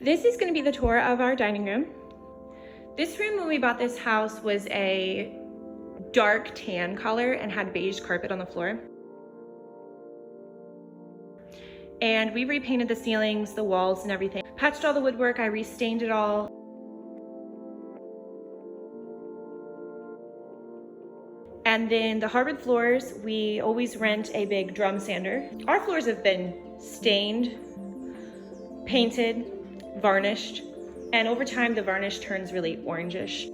This is going to be the tour of our dining room. This room when we bought this house was a dark tan color and had beige carpet on the floor. And we repainted the ceilings, the walls and everything. Patched all the woodwork, I restained it all. And then the hardwood floors, we always rent a big drum sander. Our floors have been stained, painted, varnished, and over time the varnish turns really orangish.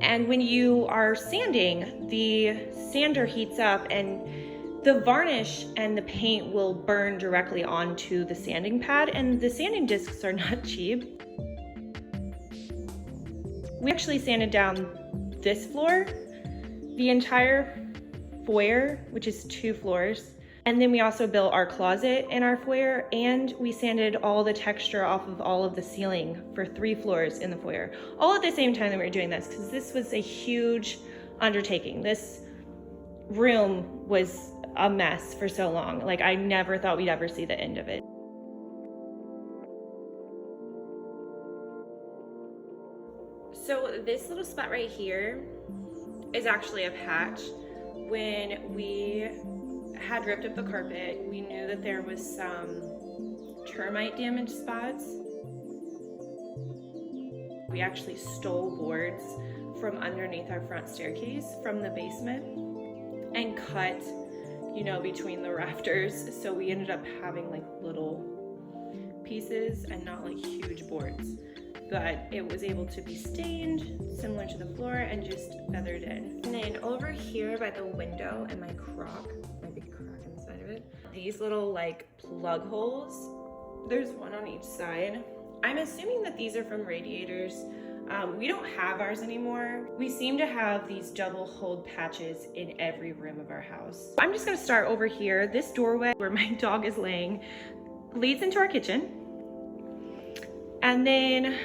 And when you are sanding, the sander heats up and the varnish and the paint will burn directly onto the sanding pad, and the sanding discs are not cheap. We actually sanded down this floor, the entire foyer, which is 2 floors. And then we also built our closet in our foyer, and we sanded all the texture off of all of the ceiling for 3 floors in the foyer. All at the same time that we were doing this, because this was a huge undertaking. This room was a mess for so long. Like, I never thought we'd ever see the end of it. So this little spot right here is actually a patch. When we had ripped up the carpet, we knew that there was some termite damage spots. We actually stole boards from underneath our front staircase from the basement and cut, you know, between the rafters. So we ended up having like little pieces and not like huge boards. But it was able to be stained, similar to the floor, and just feathered in. And then over here by the window and my Croc, my big Croc inside of it, these little like plug holes, there's one on each side. I'm assuming that these are from radiators. We don't have ours anymore. We seem to have these double hold patches in every room of our house. I'm just gonna start over here. This doorway where my dog is laying leads into our kitchen. And then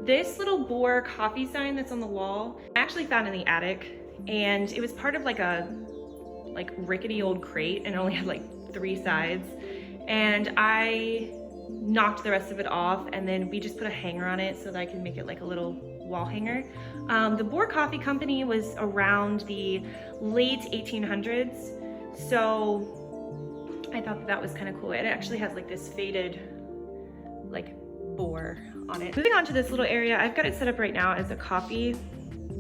this little Boar coffee sign that's on the wall, I actually found in the attic, and it was part of like a rickety old crate and only had like 3 sides. And I knocked the rest of it off, and then we just put a hanger on it so that I can make it like a little wall hanger. The Boar Coffee Company was around the late 1800s, so I thought that was kind of cool. It actually has like this faded like boar on it. Moving on to this little area, I've got it set up right now as a coffee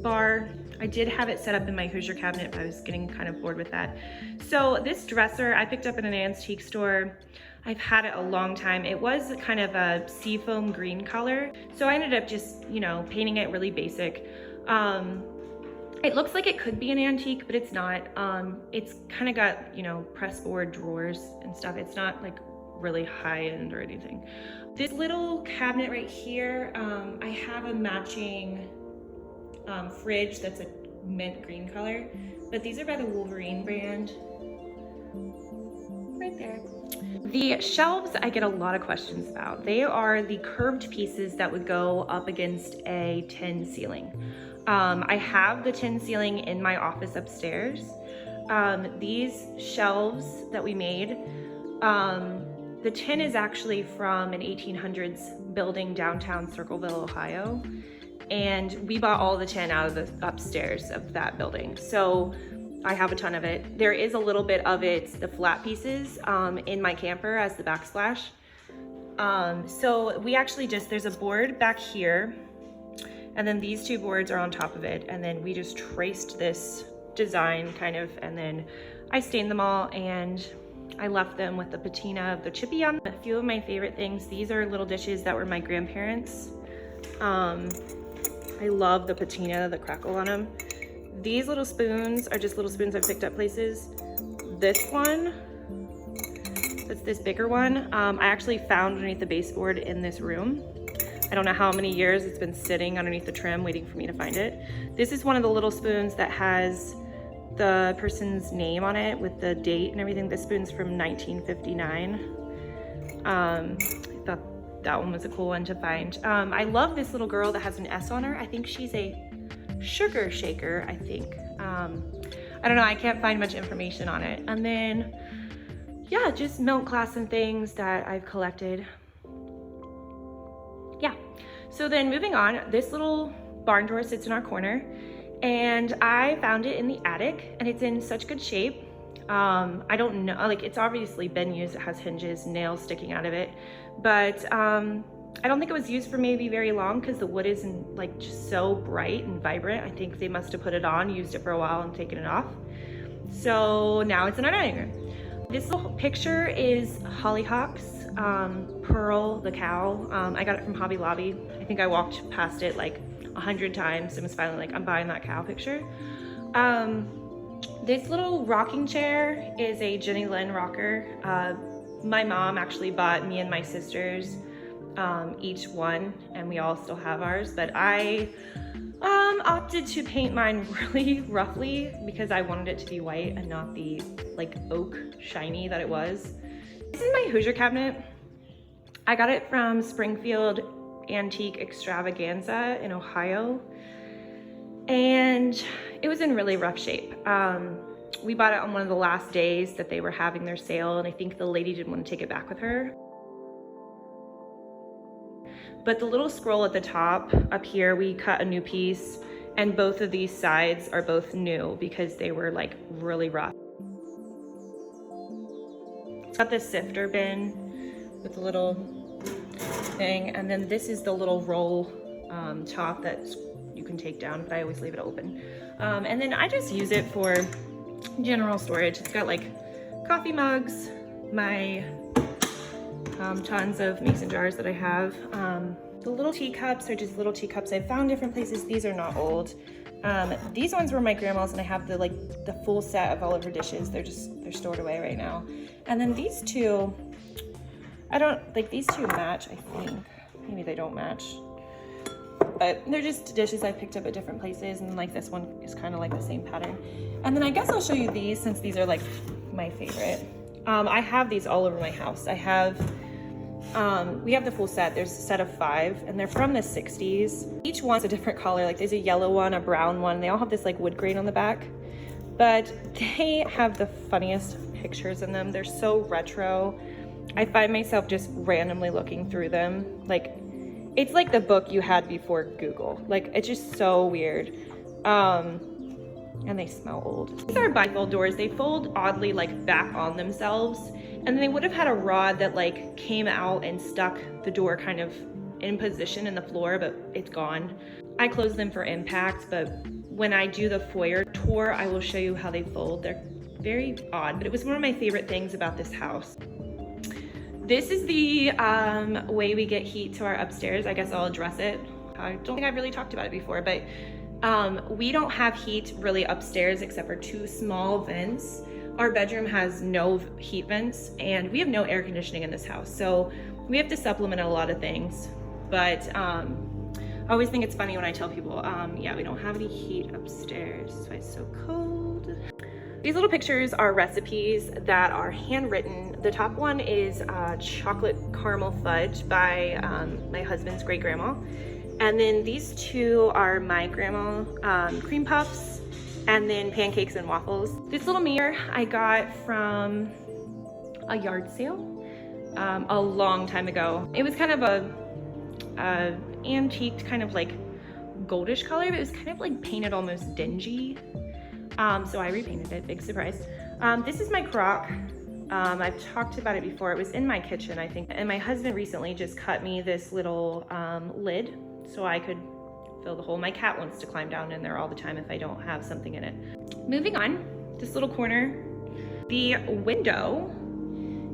bar. I did have it set up in my Hoosier cabinet, but I was getting kind of bored with that. So this dresser I picked up in an antique store. I've had it a long time. It was kind of a seafoam green color. So I ended up just, you know, painting it really basic. It looks like it could be an antique, but it's not. It's kind of got, you know, pressboard drawers and stuff. It's not like really high end or anything. This little cabinet right here, I have a matching fridge that's a mint green color, but these are by the Wolverine brand. Right there. The shelves I get a lot of questions about. They are the curved pieces that would go up against a tin ceiling. I have the tin ceiling in my office upstairs. These shelves that we made, the tin is actually from an 1800s building downtown Circleville, Ohio. And we bought all the tin out of the upstairs of that building. So I have a ton of it. There is a little bit of it, the flat pieces, in my camper as the backsplash. So we actually there's a board back here, and then these 2 boards are on top of it. And then we just traced this design kind of, and then I stained them all, and I left them with the patina of the chippy on. A few of my favorite things, these are little dishes that were my grandparents'. I love the patina, the crackle on them. These little spoons are just little spoons I've picked up places. This one, that's this bigger one, I actually found underneath the baseboard in this room. I don't know how many years it's been sitting underneath the trim waiting for me to find it. This is one of the little spoons that has the person's name on it with the date and everything. This spoon's from 1959. I thought that one was a cool one to find. I love this little girl that has an S on her. I think she's a sugar shaker, I think. I don't know, I can't find much information on it. And then yeah, just milk glass and things that I've collected. Yeah, so then moving on, this little barn door sits in our corner, and I found it in the attic, and it's in such good shape. I don't know, like, it's obviously been used. It has hinges, nails sticking out of it, but I don't think it was used for maybe very long because the wood isn't like just so bright and vibrant. I think they must have put it on, used it for a while, and taken it off. So now it's in our dining room. This little picture is Hollyhocks, Pearl the cow. I got it from Hobby Lobby. I think I walked past it like 100 times and was finally like, I'm buying that cow picture. This little rocking chair is a Jenny Lynn rocker. My mom actually bought me and my sisters each one, and we all still have ours, but I opted to paint mine really roughly because I wanted it to be white and not the like oak shiny that it was. This is my Hoosier cabinet. I got it from Springfield Antique Extravaganza in Ohio, and it was in really rough shape. We bought it on one of the last days that they were having their sale, and I think the lady didn't want to take it back with her. But the little scroll at the top up here, we cut a new piece, and both of these sides are both new because they were like really rough. It's got this sifter bin with a little thing, and then this is the little roll top that you can take down, but I always leave it open. And then I just use it for general storage. It's got like coffee mugs, my tons of mason jars that I have. The little teacups are just little teacups I found different places. These are not old. These ones were my grandma's, and I have the full set of all of her dishes. They're stored away right now. And then these two, I don't like, these two match, I think. Maybe they don't match, but they're just dishes I picked up at different places, and like this one is kind of like the same pattern. And then I guess I'll show you these since these are like my favorite. I have these all over my house. I have, we have the full set. There's a set of 5, and they're from the 60s. Each one's a different color. Like there's a yellow one, a brown one. They all have this like wood grain on the back, but they have the funniest pictures in them. They're so retro. I find myself just randomly looking through them. Like, it's like the book you had before Google. Like, it's just so weird. And they smell old. These are bifold doors. They fold oddly like back on themselves, and they would have had a rod that like came out and stuck the door kind of in position in the floor, but it's gone. I close them for impact, but when I do the foyer tour, I will show you how they fold. They're very odd, but it was one of my favorite things about this house. This is the way we get heat to our upstairs. I guess I'll address it. I don't think I've really talked about it before, but we don't have heat really upstairs except for 2 small vents. Our bedroom has no heat vents, and we have no air conditioning in this house, so we have to supplement a lot of things. But I always think it's funny when I tell people, yeah, we don't have any heat upstairs, that's why it's so cold. These little pictures are recipes that are handwritten. The top one is chocolate caramel fudge by my husband's great grandma. And then these 2 are my grandma cream puffs, and then pancakes and waffles. This little mirror I got from a yard sale a long time ago. It was kind of a antiqued, kind of like goldish color, but it was kind of like painted almost dingy. So I repainted it, big surprise. This is my Croc. I've talked about it before. It was in my kitchen, I think. And my husband recently just cut me this little lid so I could fill the hole. My cat wants to climb down in there all the time if I don't have something in it. Moving on, this little corner. The window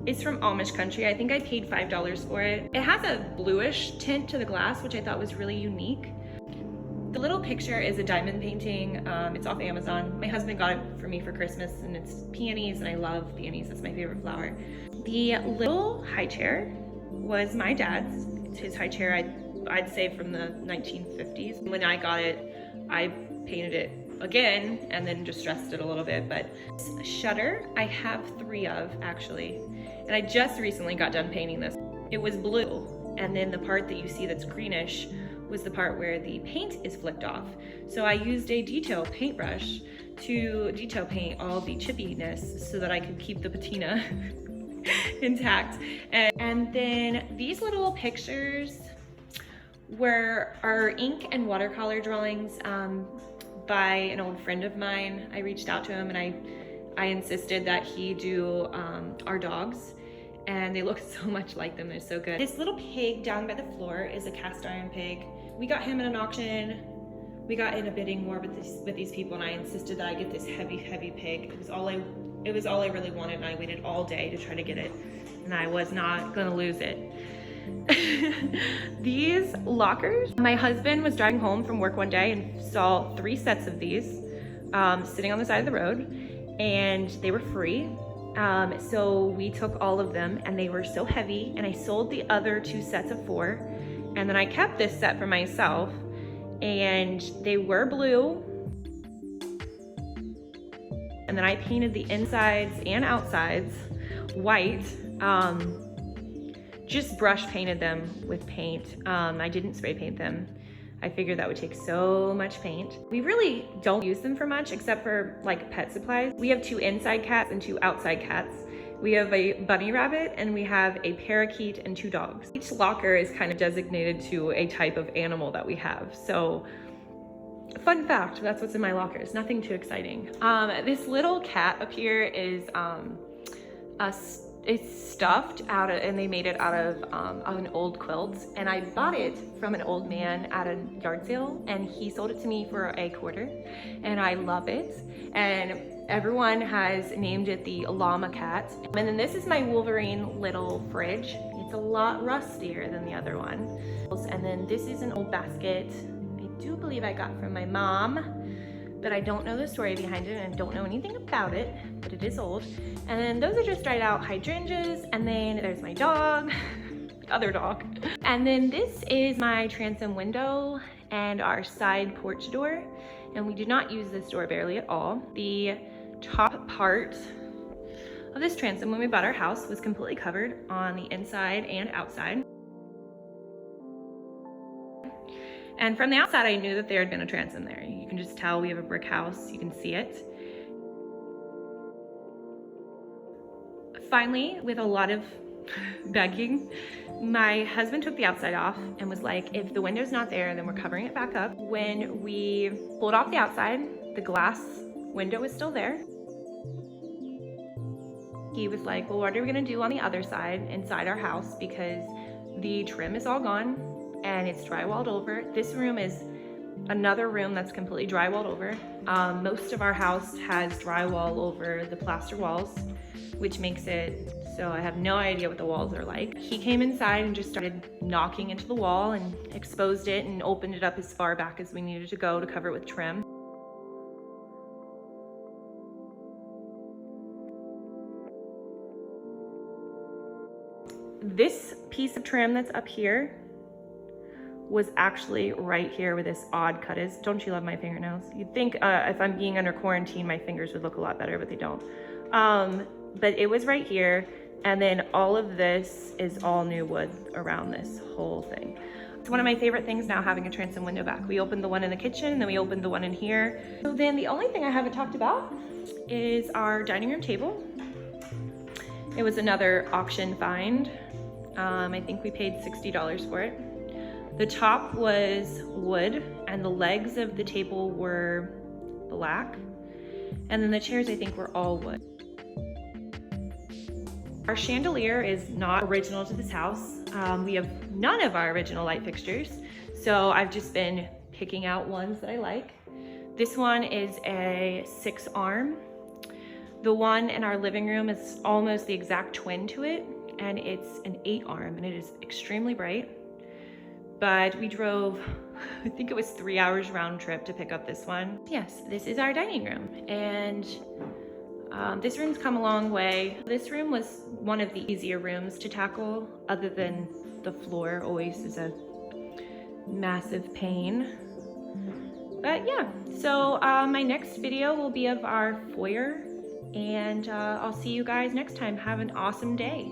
is from Amish country. I think I paid $5 for it. It has a bluish tint to the glass, which I thought was really unique. The little picture is a diamond painting. It's off Amazon. My husband got it for me for Christmas, and it's peonies, and I love peonies. That's my favorite flower. The little high chair was my dad's. It's his high chair, I'd say from the 1950s. When I got it, I painted it again and then just dressed it a little bit. But this shutter, I have 3 of actually, and I just recently got done painting this. It was blue, and then the part that you see that's greenish was the part where the paint is flicked off. So I used a detail paintbrush to detail paint all the chippiness so that I could keep the patina. intact. And then these little pictures were our ink and watercolor drawings by an old friend of mine. I reached out to him and I insisted that he do our dogs, and they look so much like them. They're so good. This little pig down by the floor is a cast iron pig. We got him in an auction. We got in a bidding war with these people, and I insisted that I get this heavy pig. It was all I really wanted, and I waited all day to try to get it, and I was not gonna lose it. These lockers, my husband was driving home from work one day and saw 3 sets of these sitting on the side of the road, and they were free. So we took all of them, and they were so heavy, and I sold the other 2 sets of 4, and then I kept this set for myself, and they were blue. And then I painted the insides and outsides white. Just brush painted them with paint. I didn't spray paint them. I figured that would take so much paint. We really don't use them for much except for like pet supplies. We have 2 inside cats and 2 outside cats. We have a bunny rabbit and we have a parakeet and 2 dogs. Each locker is kind of designated to a type of animal that we have. So fun fact, that's what's in my lockers. Nothing too exciting. This little cat up here is it's stuffed out of, and they made it out of an old quilt, and I bought it from an old man at a yard sale, and he sold it to me for a quarter, and I love it, and everyone has named it the Llama Cat. And then this is my Wolverine little fridge. It's a lot rustier than the other one. And then this is an old basket I do believe I got from my mom, but I don't know the story behind it and don't know anything about it, but it is old. And then those are just dried out hydrangeas, and then there's my dog, other dog. And then this is my transom window and our side porch door, and we do not use this door barely at all. The top part of this transom when we bought our house was completely covered on the inside and outside. And from the outside, I knew that there had been a transom there. You can just tell we have a brick house. You can see it. Finally, with a lot of begging, my husband took the outside off and was like, if the window's not there, then we're covering it back up. When we pulled off the outside, the glass window was still there. He was like, well, what are we gonna do on the other side inside our house, because the trim is all gone and it's drywalled over. This room is another room that's completely drywalled over. Most of our house has drywall over the plaster walls, which makes it so I have no idea what the walls are like. He came inside and just started knocking into the wall and exposed it and opened it up as far back as we needed to go to cover it with trim. This piece of trim that's up here was actually right here where this odd cut is. Don't you love my fingernails? You'd think if I'm being under quarantine, my fingers would look a lot better, but they don't. But it was right here. And then all of this is all new wood around this whole thing. It's one of my favorite things now, having a transom window back. We opened the one in the kitchen, and then we opened the one in here. So then the only thing I haven't talked about is our dining room table. It was another auction find. I think we paid $60 for it. The top was wood, and the legs of the table were black. And then the chairs, I think, were all wood. Our chandelier is not original to this house. We have none of our original light fixtures, so I've just been picking out ones that I like. This one is a 6-arm. The one in our living room is almost the exact twin to it, and it's an 8-arm, and it is extremely bright. But we drove, I think it was 3 hours round trip to pick up this one. Yes, this is our dining room, and this room's come a long way. This room was one of the easier rooms to tackle, other than the floor always is a massive pain. But yeah, so my next video will be of our foyer, and I'll see you guys next time. Have an awesome day.